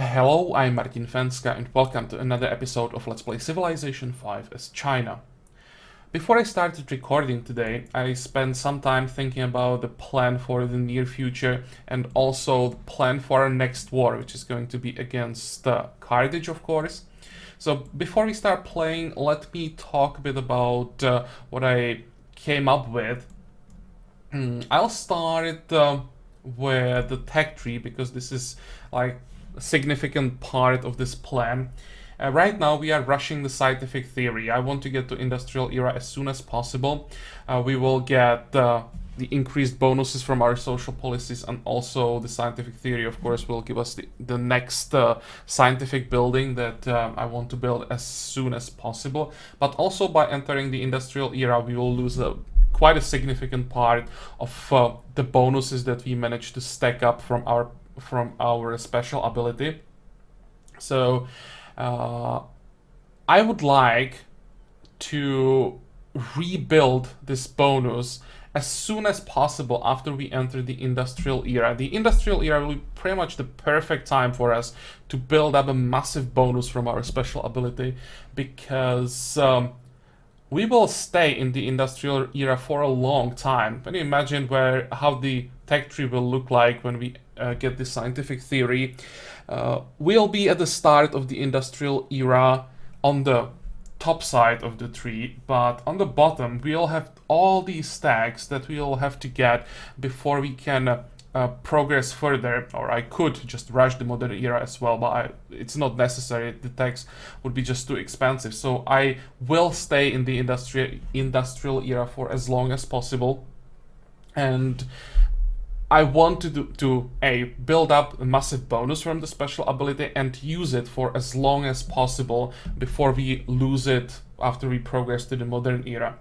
Hello, I'm Martin Fencka and welcome to another episode of Let's Play Civilization 5 as China. Before I started recording today, I spent some time thinking about the plan for the near future and also the plan for our next war, which is going to be against Carthage, of course. So before we start playing, let me talk a bit about what I came up with. I'll start with the tech tree because this is like a significant part of this plan. Right now we are rushing the scientific theory. I want to get to industrial era as soon as possible. We will get the increased bonuses from our social policies, and also the scientific theory, of course, will give us the next scientific building that I want to build as soon as possible. But also by entering the industrial era, we will lose quite a significant part of the bonuses that we managed to stack up from our special ability. So I would like to rebuild this bonus as soon as possible after we enter the industrial era. The industrial era will be pretty much the perfect time for us to build up a massive bonus from our special ability, because we will stay in the industrial era for a long time. Can you imagine how the tech tree will look like when we get the scientific theory? We'll be at the start of the industrial era on the top side of the tree, but on the bottom we'll have all these stacks that we'll have to get before we can progress further. Or I could just rush the modern era as well, but it's not necessary. The tax would be just too expensive. So I will stay in the industrial era for as long as possible, and I want to build up a massive bonus from the special ability and use it for as long as possible before we lose it after we progress to the modern era.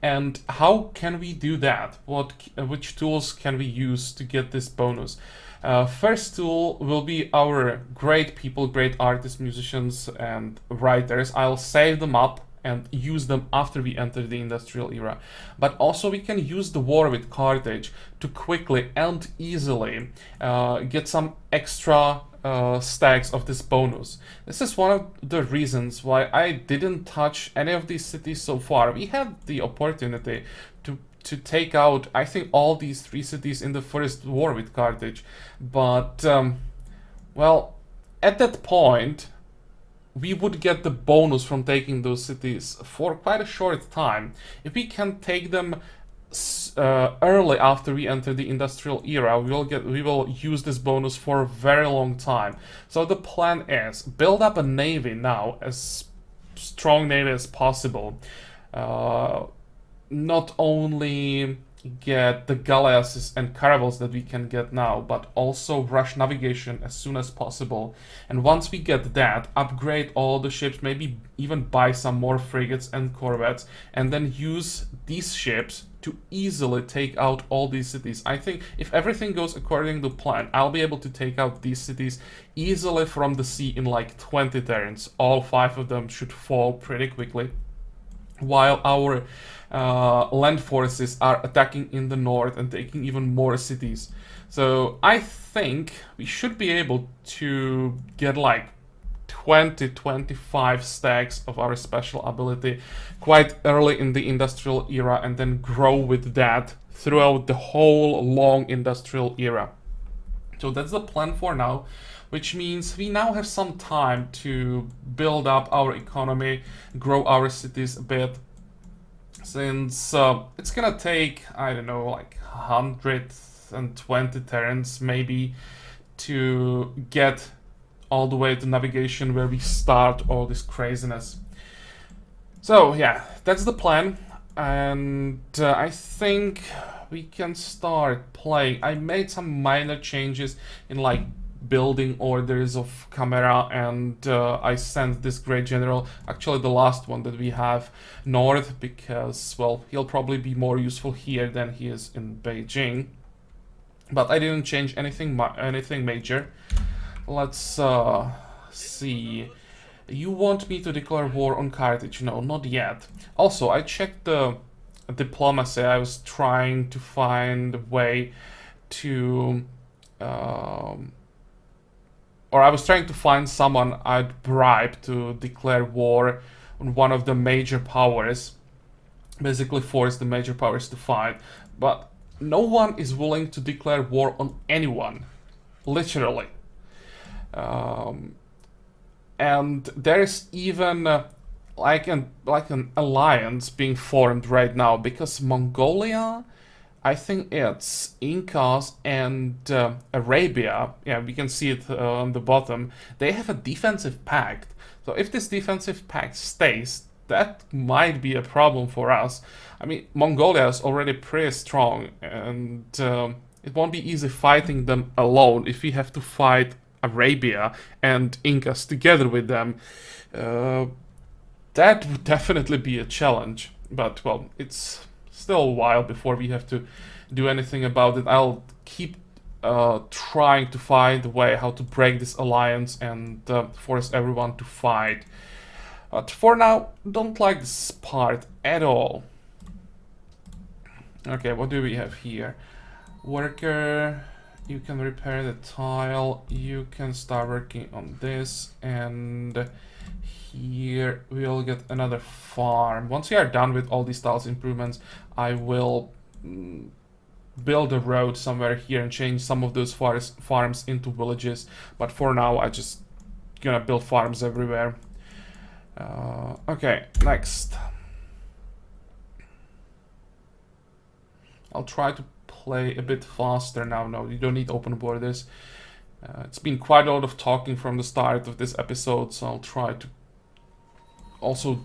And how can we do that? Which tools can we use to get this bonus? First tool will be our great people, great artists, musicians, and writers. I'll save them up and use them after we enter the industrial era. But also we can use the war with Carthage to quickly and easily get some extra stacks of this bonus. This is one of the reasons why I didn't touch any of these cities so far. We had the opportunity to take out, I think, all these 3 cities in the first war with Carthage, but well, at that point we would get the bonus from taking those cities for quite a short time. If we can take them early after we enter the industrial era, we will use this bonus for a very long time. So the plan is build up a navy now, as strong navy as possible. Not only get the galleasses and caravels that we can get now, but also rush navigation as soon as possible. And once we get that, upgrade all the ships, maybe even buy some more frigates and corvettes, and then use these ships to easily take out all these cities. I think if everything goes according to plan, I'll be able to take out these cities easily from the sea in like 20 turns. All 5 of them should fall pretty quickly, while our land forces are attacking in the north and taking even more cities. So I think we should be able to get like 20-25 stacks of our special ability quite early in the industrial era, and then grow with that throughout the whole long industrial era. So that's the plan for now, which means we now have some time to build up our economy, grow our cities a bit, since it's gonna take, I don't know, like 120 turns maybe to get all the way to navigation where we start all this craziness. So yeah, that's the plan, and I think we can start playing. I made some minor changes in like building orders of camera, and I sent this great general, actually the last one that we have, north, because, well, he'll probably be more useful here than he is in Beijing. But I didn't change anything major. Let's see. You want me to declare war on Carthage? No, not yet. Also, I checked the diplomacy. I was trying to find a way to or I was trying to find someone I'd bribe to declare war on one of the major powers, basically force the major powers to fight, but no one is willing to declare war on anyone, literally. And there's even like an alliance being formed right now, because Mongolia, I think it's Incas and Arabia, yeah, we can see it on the bottom, they have a defensive pact. So if this defensive pact stays, that might be a problem for us. I mean, Mongolia is already pretty strong, and it won't be easy fighting them alone if we have to fight Arabia and Incas together with them. That would definitely be a challenge, but well, it's still a while before we have to do anything about it. I'll keep trying to find a way how to break this alliance and force everyone to fight. But for now, don't like this part at all. Okay, what do we have here? Worker, you can repair the tile, you can start working on this, and here we'll get another farm. Once we are done with all these tiles improvements, I will build a road somewhere here and change some of those farms into villages, but for now I just gonna build farms everywhere. Okay, next. I'll try to play a bit faster now. No, you don't need open borders. It's been quite a lot of talking from the start of this episode, so I'll try to also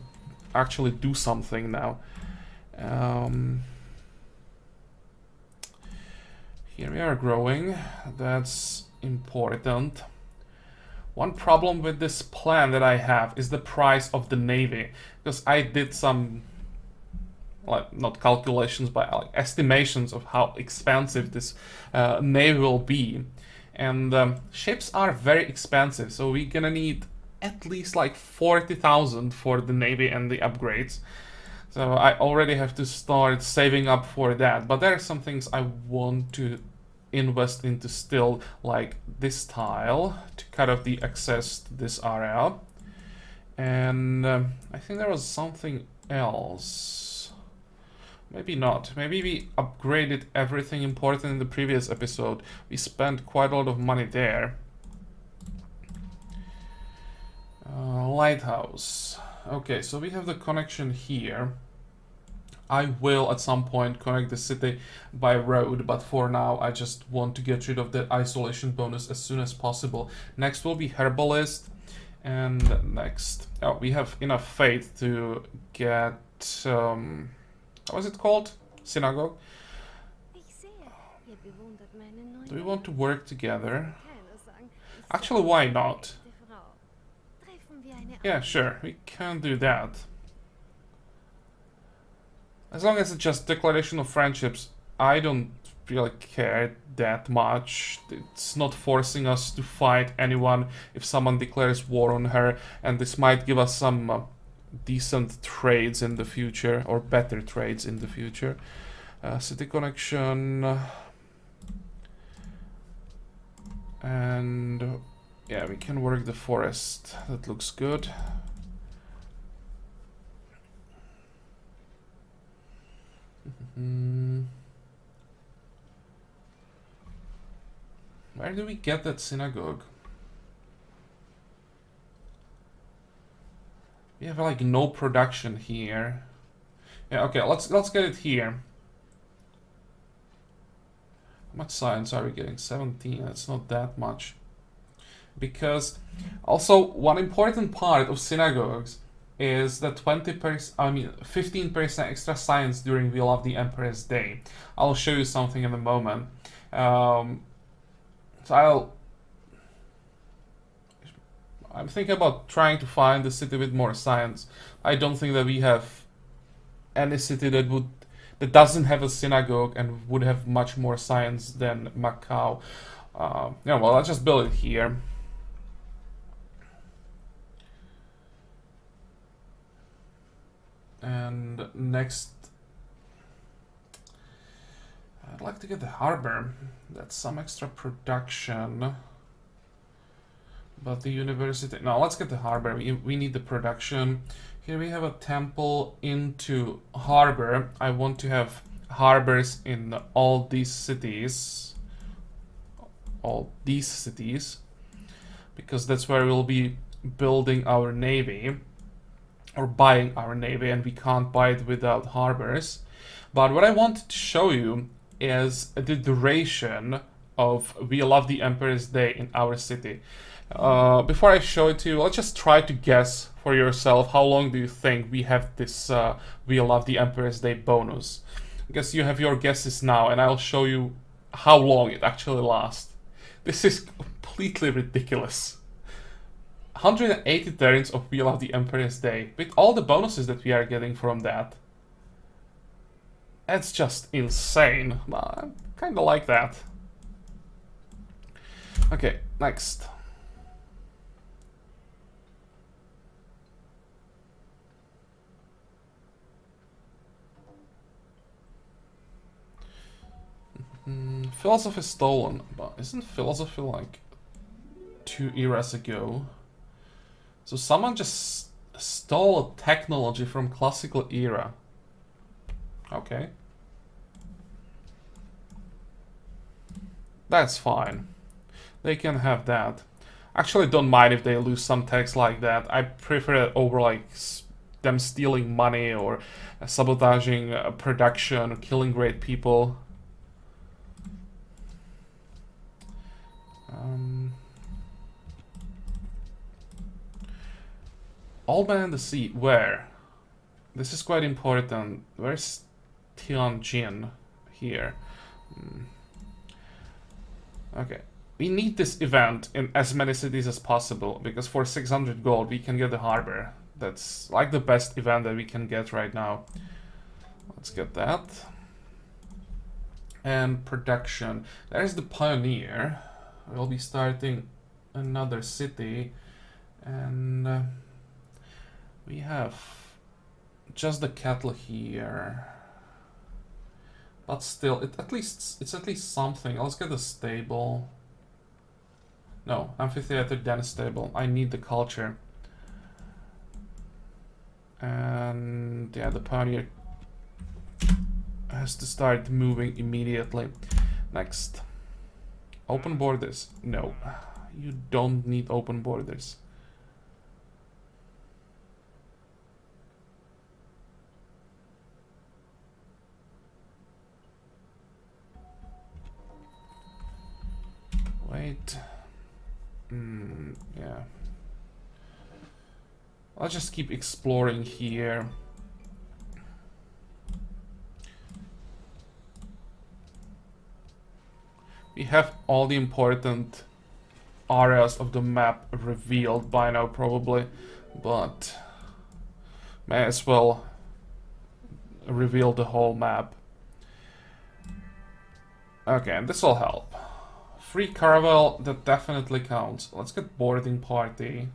actually do something now. Here we are growing. That's important. One problem with this plan that I have is the price of the navy, because I did some, like, not calculations, but like estimations of how expensive this navy will be. And ships are very expensive, so we're gonna need at least like 40,000 for the navy and the upgrades. So I already have to start saving up for that. But there are some things I want to invest into still, like this tile to cut off the access to this area. And I think there was something else. Maybe not. Maybe we upgraded everything important in the previous episode. We spent quite a lot of money there. Lighthouse. Okay, so we have the connection here. I will at some point connect the city by road, but for now I just want to get rid of the isolation bonus as soon as possible. Next will be Herbalist, and next, oh, we have enough faith to get, how is it called? Synagogue? Do we want to work together? Actually, why not? Yeah, sure, we can do that. As long as it's just declaration of friendships, I don't really care that much. It's not forcing us to fight anyone if someone declares war on her, and this might give us some decent trades in the future, or better trades in the future. City connection. And yeah, we can work the forest. That looks good. Where do we get that synagogue? We have like no production here. Yeah, okay, let's get it here. How much science are we getting? 17. That's not that much. Because also one important part of synagogues is the 15% extra science during Wheel of the Emperor's Day. I'll show you something in a moment. So I'm thinking about trying to find a city with more science. I don't think that we have any city that doesn't have a synagogue and would have much more science than Macau. Yeah, well, I'll just build it here. And next, I'd like to get the harbor. That's some extra production. But the university... No, let's get the harbor. We need the production. Here we have a temple into harbor. I want to have harbors in all these cities. All these cities. Because that's where we'll be building our navy. Or buying our navy, and we can't buy it without harbors. But what I wanted to show you is the duration of We Love the Emperor's Day in our city. Before I show it to you, let's just try to guess for yourself how long do you think we have this We Love the Emperor's Day bonus. I guess you have your guesses now, and I'll show you how long it actually lasts. This is completely ridiculous. 180 turns of We Love the Emperor's Day, with all the bonuses that we are getting from that. It's just insane. I kinda like that. Okay, next. Philosophy stolen, but isn't philosophy like 2 eras ago? So someone just stole a technology from classical era. Okay. That's fine. They can have that. Actually, don't mind if they lose some text like that. I prefer it over like them stealing money or sabotaging production or killing great people. Old Man in the Sea, where? This is quite important. Where's Tianjin? Here. Okay. We need this event in as many cities as possible, because for 600 gold we can get the harbor. That's like the best event that we can get right now. Let's get that. And production. There's the Pioneer. We'll be starting another city. And we have just the cattle here. But still, it's at least something. Let's get a stable. No, amphitheater, then a stable. I need the culture. And yeah, the Pioneer has to start moving immediately. Next. Open borders. No, you don't need open borders. Wait. Yeah. I'll just keep exploring here. We have all the important areas of the map revealed by now, probably, but may as well reveal the whole map. Okay, and this will help. Free caravel, that definitely counts. Let's get boarding party.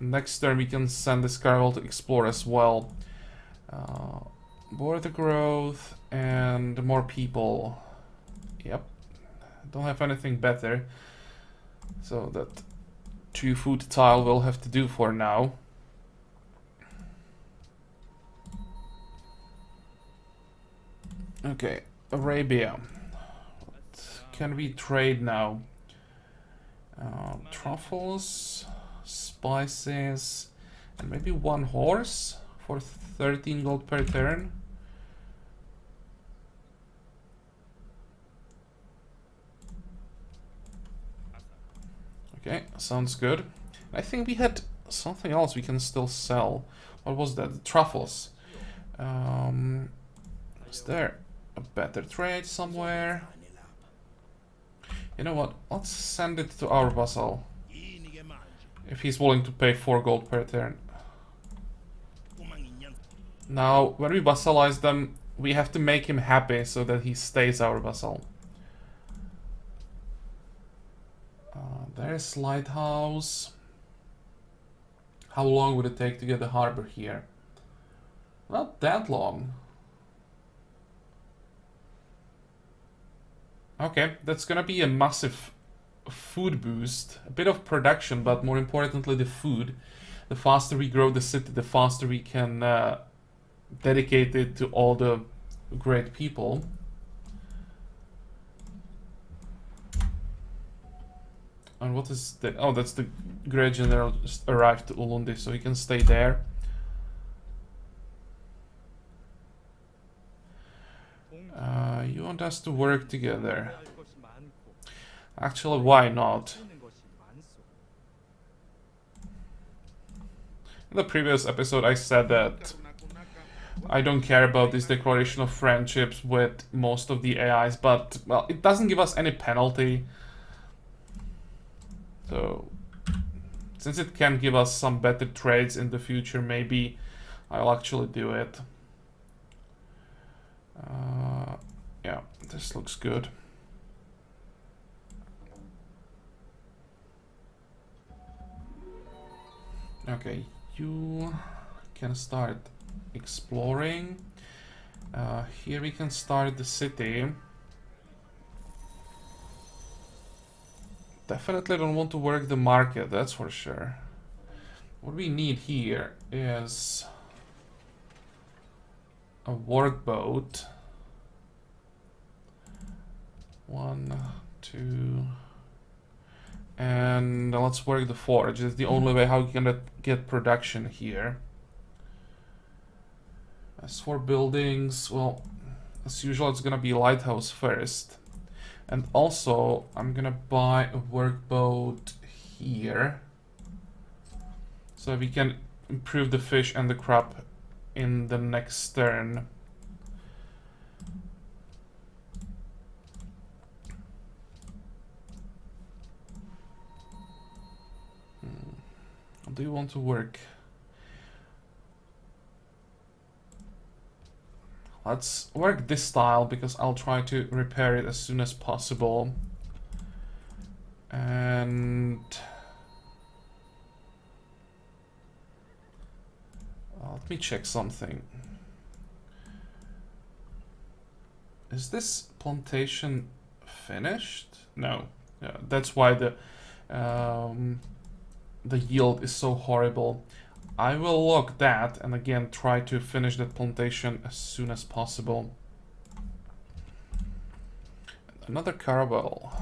Next turn we can send this caravel to explore as well. Border growth and more people. Yep. Don't have anything better. So that 2 food tile will have to do for now. Okay, Arabia. What can we trade now? Truffles, spices, and maybe 1 horse for 13 gold per turn. Okay, sounds good. I think we had something else we can still sell. What was that? The truffles. Is there a better trade somewhere? You know what? Let's send it to our vassal. If he's willing to pay 4 gold per turn. Now, when we vassalize them, we have to make him happy so that he stays our vassal. There's lighthouse. How long would it take to get the harbor here? Not that long. Okay, that's gonna be a massive food boost. A bit of production, but more importantly the food. The faster we grow the city, the faster we can dedicate it to all the great people. And what is the... oh, that's the Great General just arrived to Ulundi, so he can stay there. You want us to work together. Actually, why not? In the previous episode I said that I don't care about this declaration of friendships with most of the AIs, but, well, it doesn't give us any penalty. So, since it can give us some better trades in the future, maybe I'll actually do it. Yeah, this looks good. Okay, you can start exploring. Here we can start the city. Definitely don't want to work the market, that's for sure. What we need here is a workboat. 1, 2, and let's work the forge. It's the only way how we can get production here. As for buildings, well, as usual, it's gonna be lighthouse first. And also, I'm gonna buy a workboat here, so we can improve the fish and the crop in the next turn. Do you want to work? Let's work this style because I'll try to repair it as soon as possible. And let me check something. Is this plantation finished? No. Yeah, that's why the yield is so horrible. I will log that and again try to finish that plantation as soon as possible. Another caravel.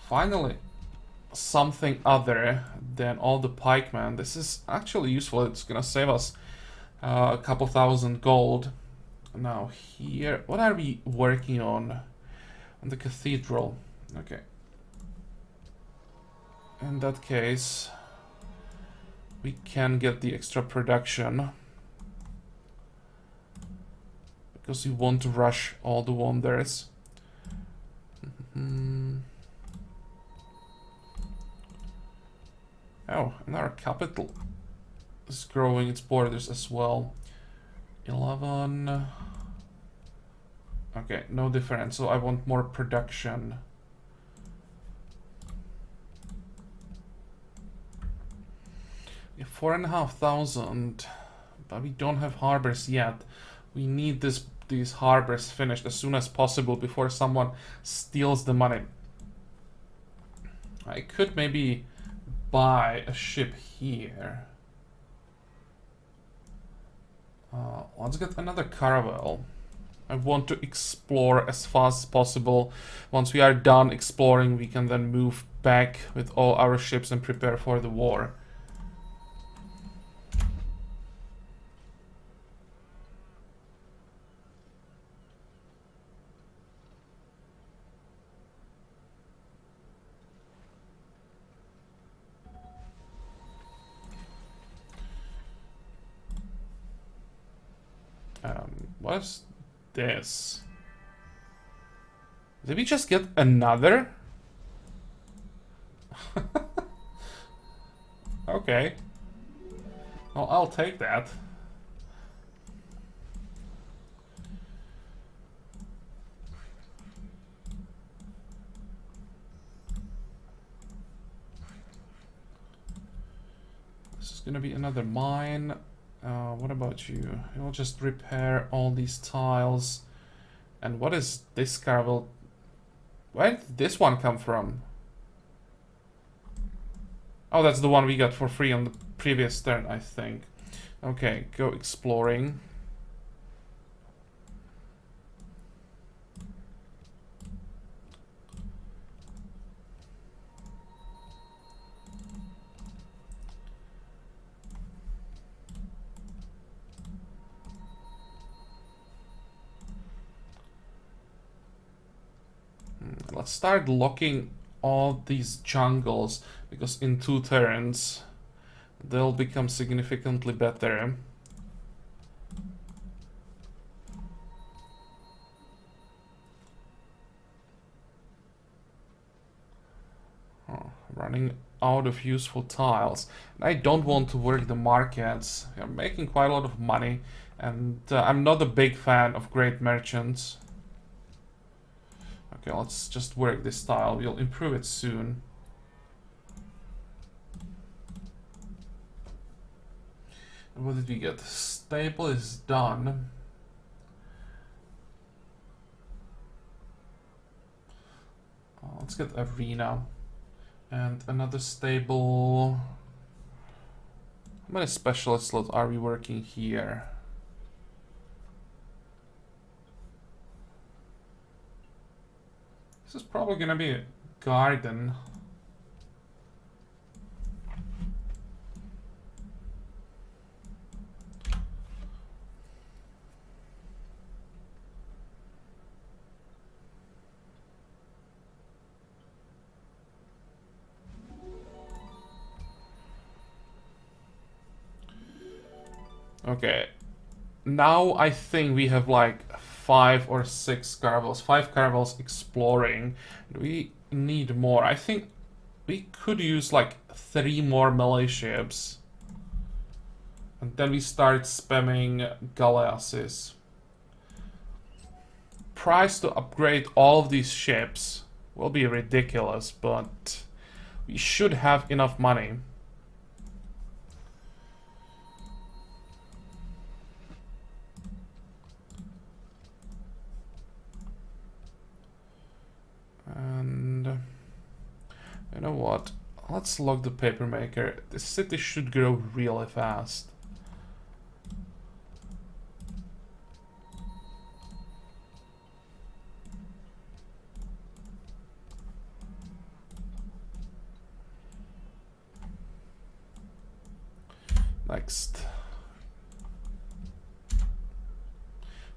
Finally, something other than all the pikemen. This is actually useful. It's gonna save us a couple thousand gold. Now here, what are we working on? On the cathedral. Okay. In that case, we can get the extra production because we want to rush all the wonders. Oh, and our capital is growing its borders as well. 11. Okay, no difference. So I want more production. Yeah, 4,500, but we don't have harbors yet. We need these harbors finished as soon as possible before someone steals the money. I could maybe buy a ship here. Let's get another caravel. I want to explore as fast as possible. Once we are done exploring, we can then move back with all our ships and prepare for the war. What's this? Did we just get another? Okay. Well, I'll take that. This is gonna be another mine. What about you? You'll just repair all these tiles And what is this caravel? Where did this one come from? Oh, that's the one we got for free on the previous turn, I think. Okay, go exploring. Let's start locking all these jungles, because in 2 turns they'll become significantly better. Oh, running out of useful tiles. I don't want to work the markets. They're making quite a lot of money, and I'm not a big fan of great merchants. Okay, let's just work this tile. We'll improve it soon. And what did we get? Stable is done. Let's get arena. And another stable. How many specialist slots are we working here? This is probably gonna be a garden. Okay, now I think we have like 5 or 6 caravels, 5 caravels exploring. We need more. I think we could use like 3 more melee ships. And then we start spamming galleasses. Price to upgrade all of these ships will be ridiculous, but we should have enough money. And you know what? Let's log the papermaker. This city should grow really fast. Next.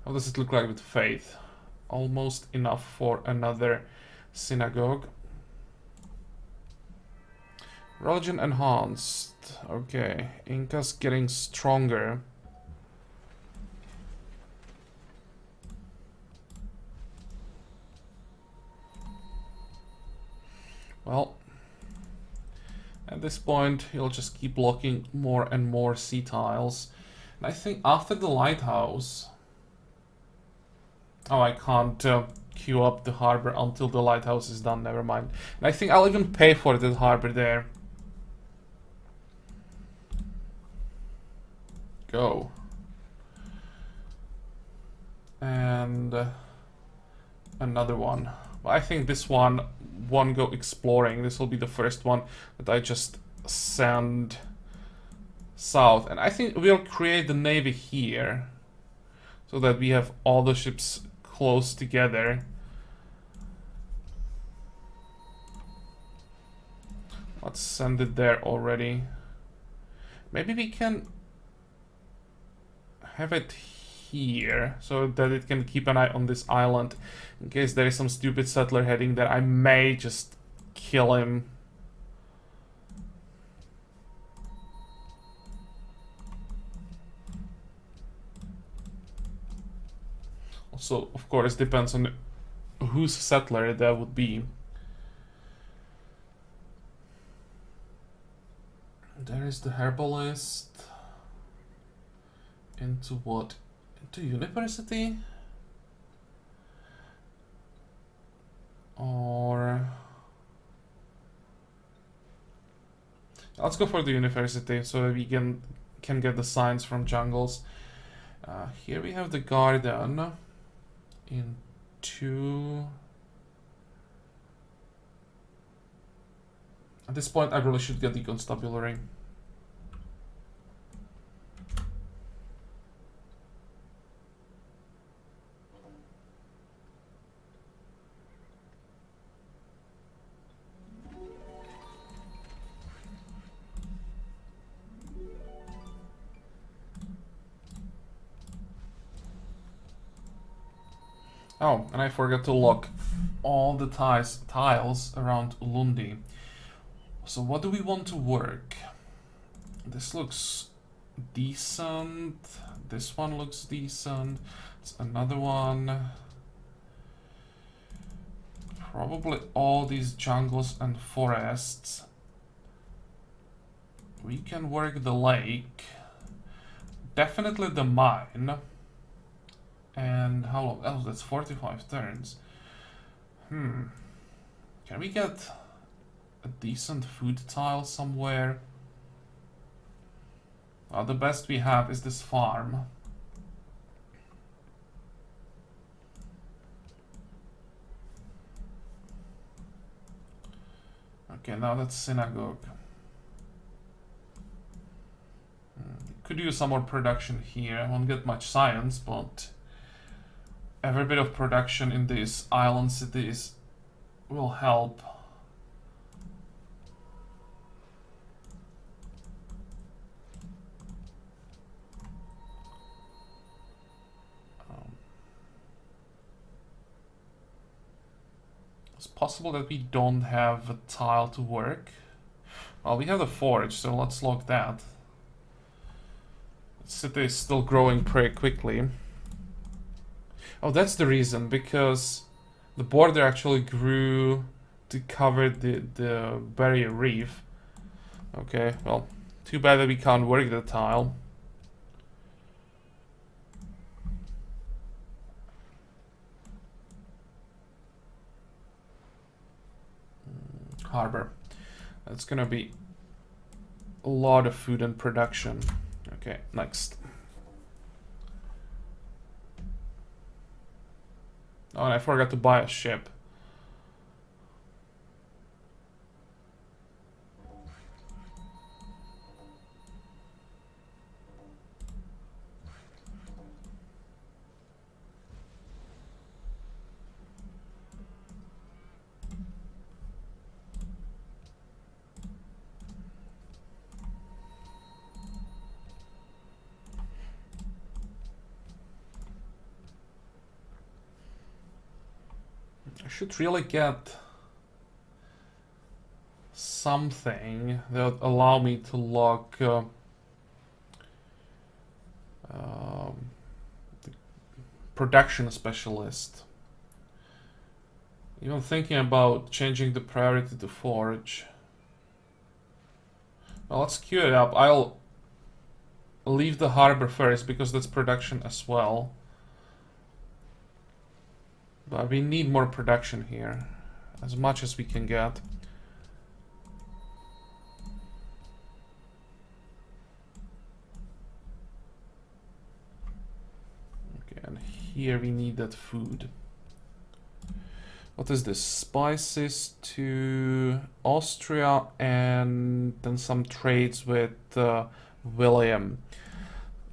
How does it look like with faith? Almost enough for another synagogue. Religion enhanced. Okay, Inca's getting stronger. Well, at this point, you'll just keep blocking more and more sea tiles. And I think after the lighthouse... Oh, I can't queue up the harbor until the lighthouse is done, never mind. And I think I'll even pay for the harbor there. Go. And another one. I think this one won't go exploring. This will be the first one that I just send south. And I think we'll create the navy here, so that we have all the ships close together. Let's send it there already. Maybe we can have it here, so that it can keep an eye on this island. In case there is some stupid settler heading there, I may just kill him. Also, of course, depends on whose settler that would be. There is the herbalist. Into what? Into university? Or... let's go for the university, so that we can get the signs from jungles. Here we have the garden. In 2. At this point, I really should get the constabulary. Oh, and I forgot to lock all the tiles around Lundi. So what do we want to work? This looks decent. This one looks decent. It's another one. Probably all these jungles and forests. We can work the lake. Definitely the mine. And how long? Oh, that's 45 turns. Can we get a decent food tile somewhere? The best we have is this farm. Okay, now that's synagogue. Could use some more production here. I won't get much science, but every bit of production in these island cities will help. It's possible that we don't have a tile to work. Well, we have the forge, so let's log that. The city is still growing pretty quickly. Oh, that's the reason, because the border actually grew to cover the barrier reef. Okay, well, too bad that we can't work the tile. Harbor. That's gonna be a lot of food and production. Okay, next. Oh, and I forgot to buy a ship. I should really get something that would allow me to lock the production specialist. Even thinking about changing the priority to forge. Well, let's queue it up. I'll leave the harbor first because that's production as well. But we need more production here, as much as we can get. Okay, and here we need that food. What is this? Spices to Austria and then some trades with William.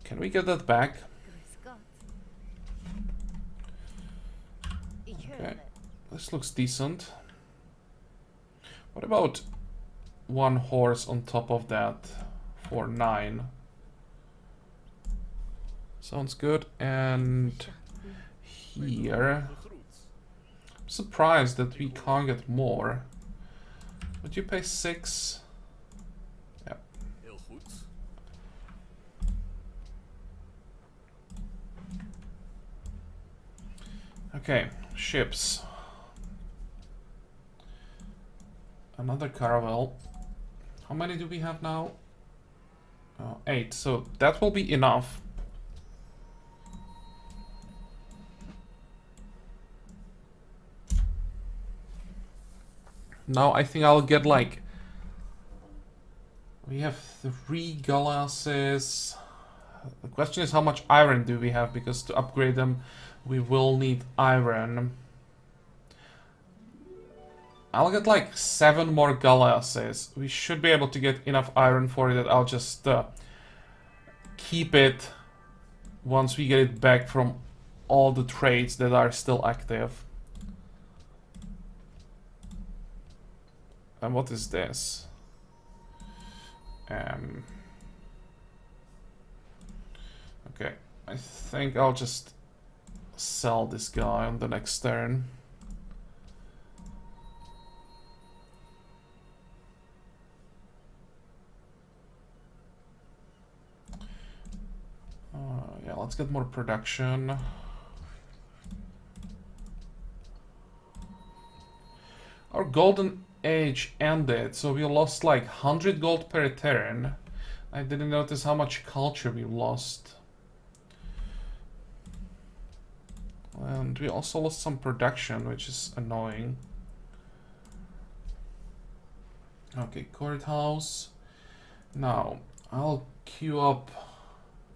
Can we get that back? Okay, this looks decent. What about one horse on top of that for 9? Sounds good. And here, I'm surprised that we can't get more. Would you pay 6? Yeah. Okay, ships. Another caravel. How many do we have now? 8. So that will be enough. Now I think I'll get like... We have 3 galleasses. The question is how much iron do we have, because to upgrade them we will need iron. I'll get like 7 more galleasses. We should be able to get enough iron for it. I'll just keep it once we get it back from all the trades that are still active. And what is this? Okay, I think I'll just sell this guy on the next turn. Yeah, let's get more production. Our golden age ended, so we lost like 100 gold per turn. I didn't notice how much culture we lost. And we also lost some production, which is annoying. Okay, courthouse. Now, I'll queue up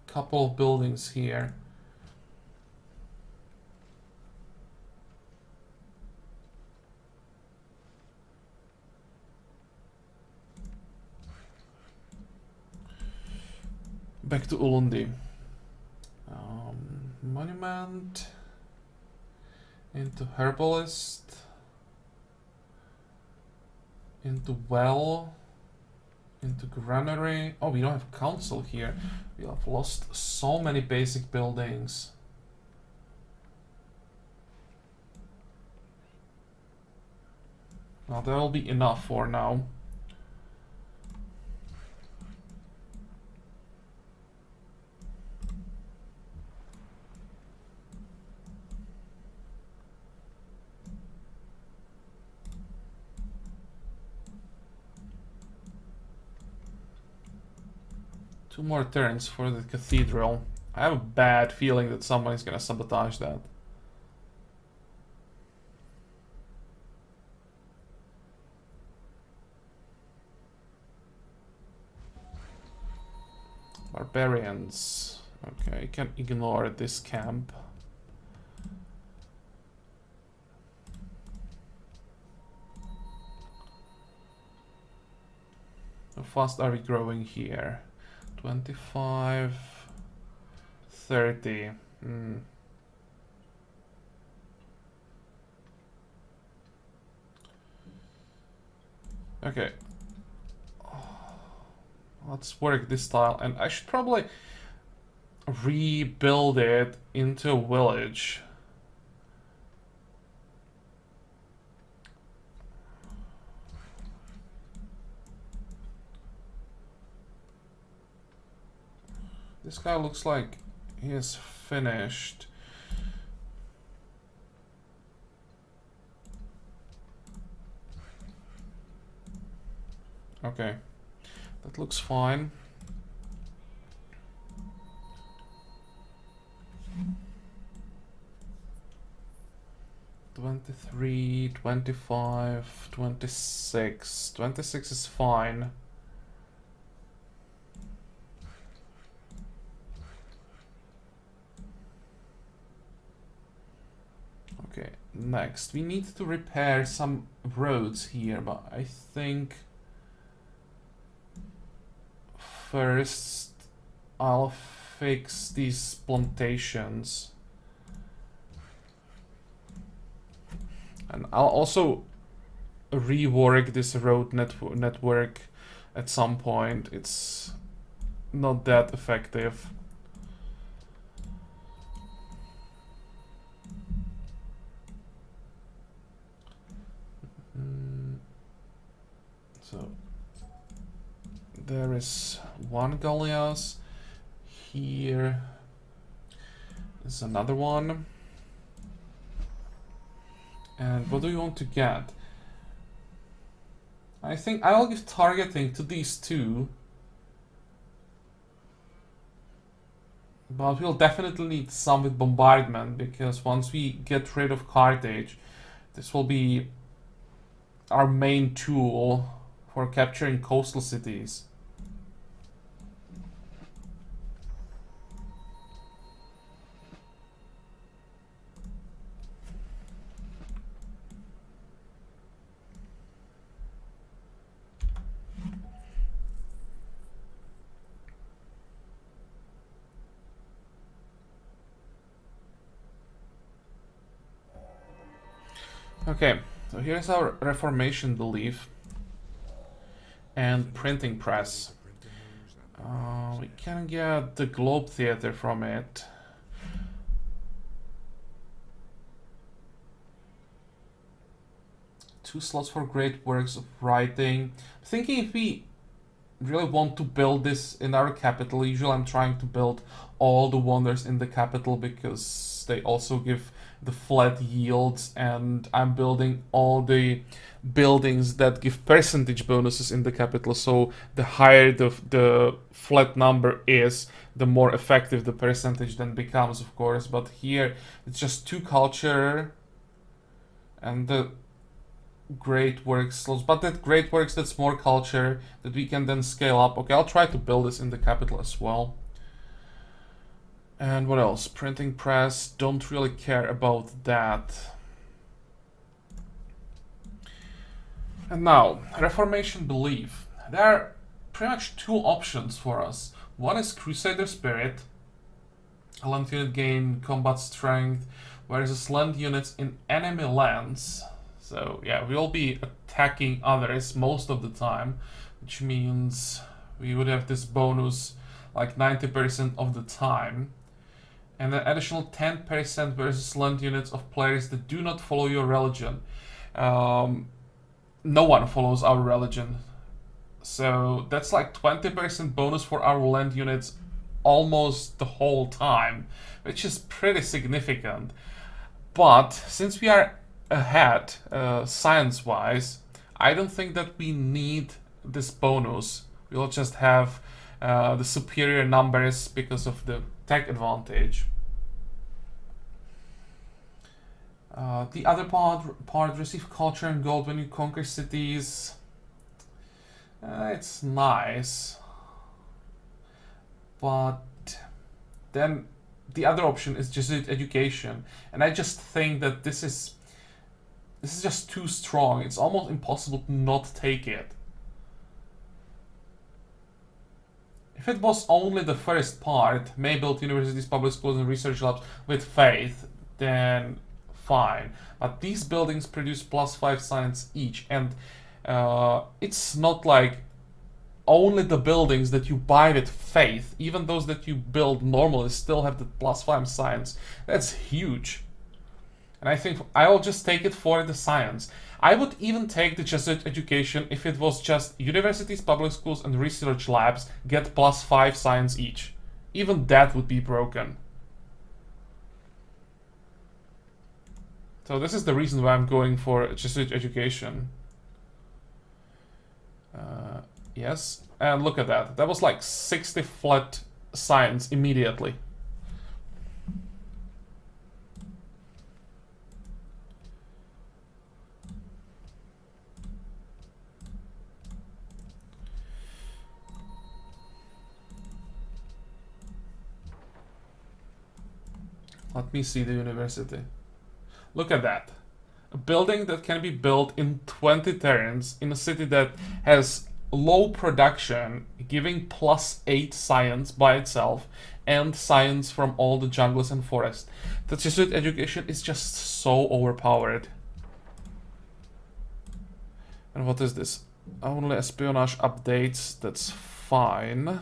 a couple of buildings here. Back to Ulundi. Monument. Into herbalist. Into well. Into granary. Oh, we don't have council here. We have lost so many basic buildings. Well, that'll be enough for now. Two more turns for the cathedral. I have a bad feeling that somebody's gonna sabotage that. Barbarians. Okay, you can ignore this camp. How fast are we growing here? 25, 30. Okay. Let's work this tile, and I should probably rebuild it into a village. This guy looks like he is finished. Okay, that looks fine. $23, $25, $26. $26 is fine. Okay, next we need to repair some roads here, but I think first I'll fix these plantations. And I'll also rework this road network at some point. It's not that effective. So there is one galleass. Here is another one. And what do we want to get? I think I'll give targeting to these two. But we'll definitely need some with bombardment, because once we get rid of Carthage, this will be our main tool for capturing coastal cities. Okay, so here's our Reformation belief and printing press. We can get the Globe Theatre from it. Two slots for great works of writing. I'm thinking if we really want to build this in our capital, usually I'm trying to build all the wonders in the capital because they also give the flat yields, and I'm building all the buildings that give percentage bonuses in the capital, so the higher the flat number is, the more effective the percentage then becomes, of course. But here it's just 2 culture and the great works slots, but that great works, that's more culture that we can then scale up. Okay, I'll try to build this in the capital as well. And what else? Printing press, don't really care about that. And now, Reformation belief. There are pretty much 2 options for us. One is Crusader Spirit. A land unit gain combat strength, whereas land units in enemy lands. So yeah, we'll be attacking others most of the time, which means we would have this bonus like 90% of the time. And an additional 10% versus land units of players that do not follow your religion. No one follows our religion. So that's like 20% bonus for our land units almost the whole time, which is pretty significant. But since we are ahead science-wise, I don't think that we need this bonus. We'll just have the superior numbers because of the tech advantage. The other part, receive culture and gold when you conquer cities. It's nice, but then the other option is Jesuit education, and I just think that this is just too strong. It's almost impossible to not take it. If it was only the first part, may build universities, public schools, and research labs with faith, then fine. But these buildings produce +5 science each, and it's not like only the buildings that you buy with faith, even those that you build normally, still have the +5 science. That's huge. And I think I'll just take it for the science. I would even take the Jesuit education if it was just universities, public schools, and research labs get +5 science each. Even that would be broken. So this is the reason why I'm going for Jesuit education. Yes, and look at that. That was like 60 flat science immediately. Let me see the university. Look at that. A building that can be built in 20 turns in a city that has low production, giving +8 science by itself, and science from all the jungles and forests. The Jesuit education is just so overpowered. And what is this? Only espionage updates, that's fine.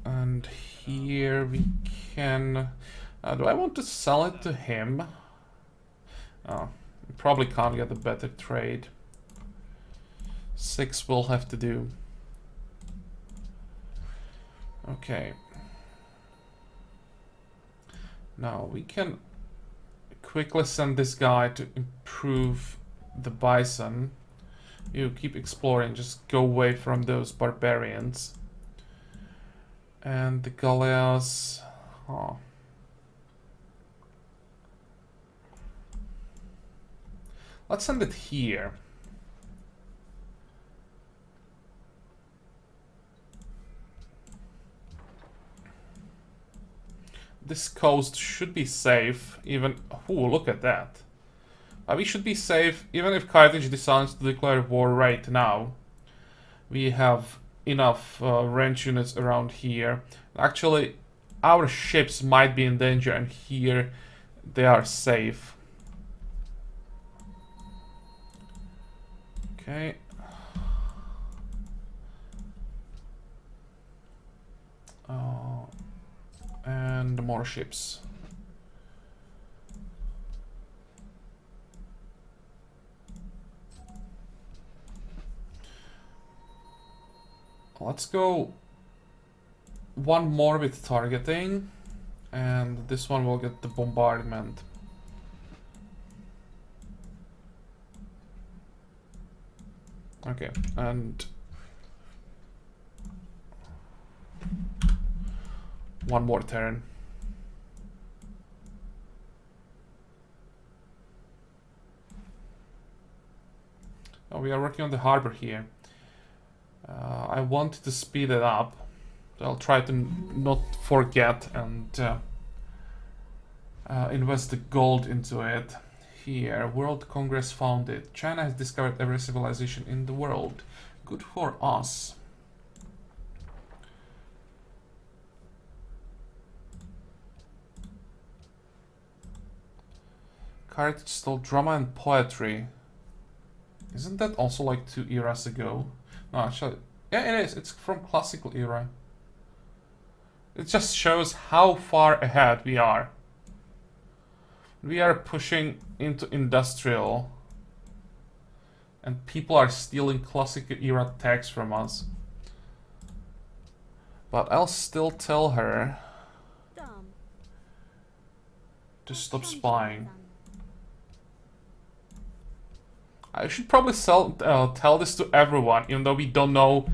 And here we can... do I want to sell it to him? Oh, we probably can't get a better trade. 6 will have to do. Okay. Now we can quickly send this guy to improve the bison. You keep exploring, just go away from those barbarians. And the galleas... Oh. Let's send it here. This coast should be safe, even... Ooh, look at that. We should be safe, even if Carthage decides to declare war right now. We have enough range units around here. Actually, our ships might be in danger, and here they are safe. Okay. And more ships. Let's go one more with targeting, and this one will get the bombardment. Okay, and one more turn. Oh, we are working on the harbor here. I wanted to speed it up. So I'll try to not forget and invest the gold into it. Here, World Congress founded. China has discovered every civilization in the world. Good for us. Carthage stole drama and poetry. Isn't that also like 2 eras ago? No, actually, yeah, it is. It's from classical era. It just shows how far ahead we are. We are pushing into industrial, and people are stealing classical era techs from us. But I'll still tell her to stop spying. I should probably tell this to everyone, even though we don't know,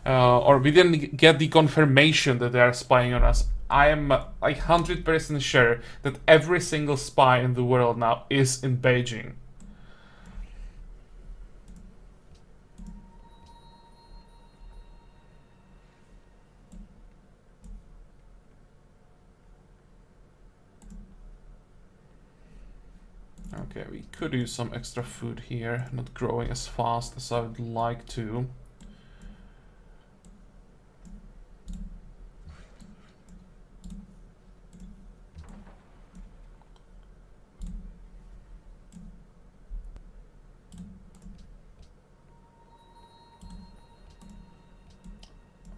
or we didn't get the confirmation that they are spying on us. I am like 100% sure that every single spy in the world now is in Beijing. Okay, we could use some extra food here, not growing as fast as I would like to.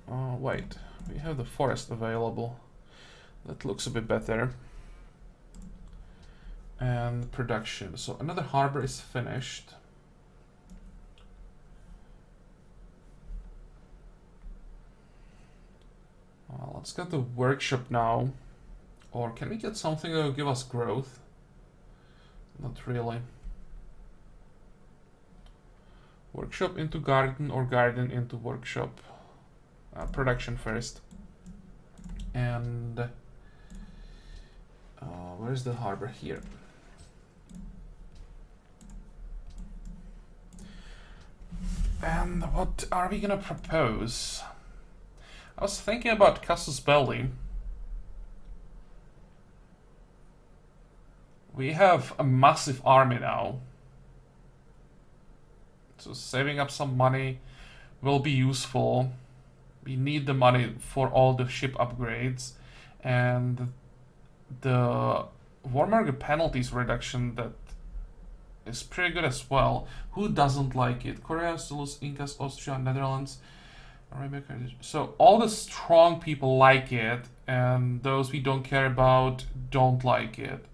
Oh, wait, we have the forest available. That looks a bit better. And production. So another harbor is finished. Let's get the workshop now. Or can we get something that will give us growth? Not really. Workshop into garden or garden into workshop. Production first. And where's the harbor? Here. And what are we gonna propose? I was thinking about casus belli. We have a massive army now. So saving up some money will be useful. We need the money for all the ship upgrades. And the warmonger penalties reduction that is pretty good as well. Who doesn't like it? Korea, Zulus, Incas, Austria, Netherlands, Arabia. So all the strong people like it, and those we don't care about don't like it.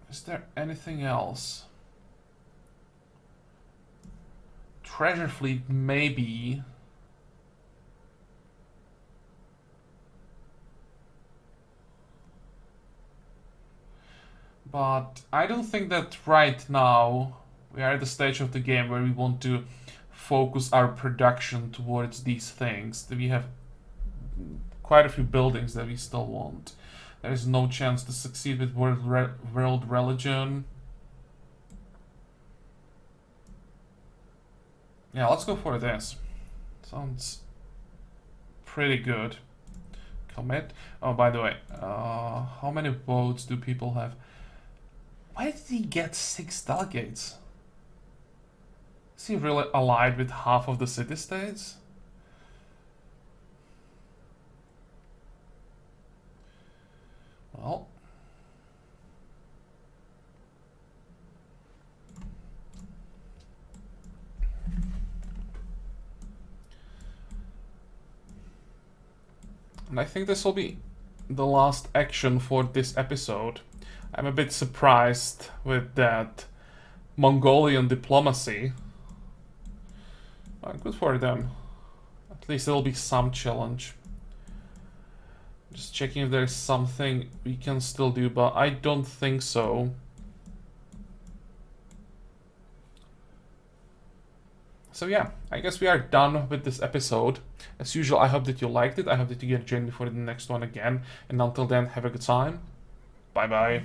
Is there anything else? Treasure fleet, maybe. But I don't think that right now we are at the stage of the game where we want to focus our production towards these things. We have quite a few buildings that we still want. There is no chance to succeed with world religion. Yeah, let's go for this. Sounds pretty good. Commit. Oh, by the way, how many votes do people have? Why did he get 6 delegates? Is he really allied with half of the city-states? Well. And I think this will be the last action for this episode. I'm a bit surprised with that Mongolian diplomacy. Good for them. At least it'll be some challenge. Just checking if there's something we can still do, but I don't think so. So yeah, I guess we are done with this episode. As usual, I hope that you liked it. I hope that you get joined me for the next one again. And until then, have a good time. Bye bye.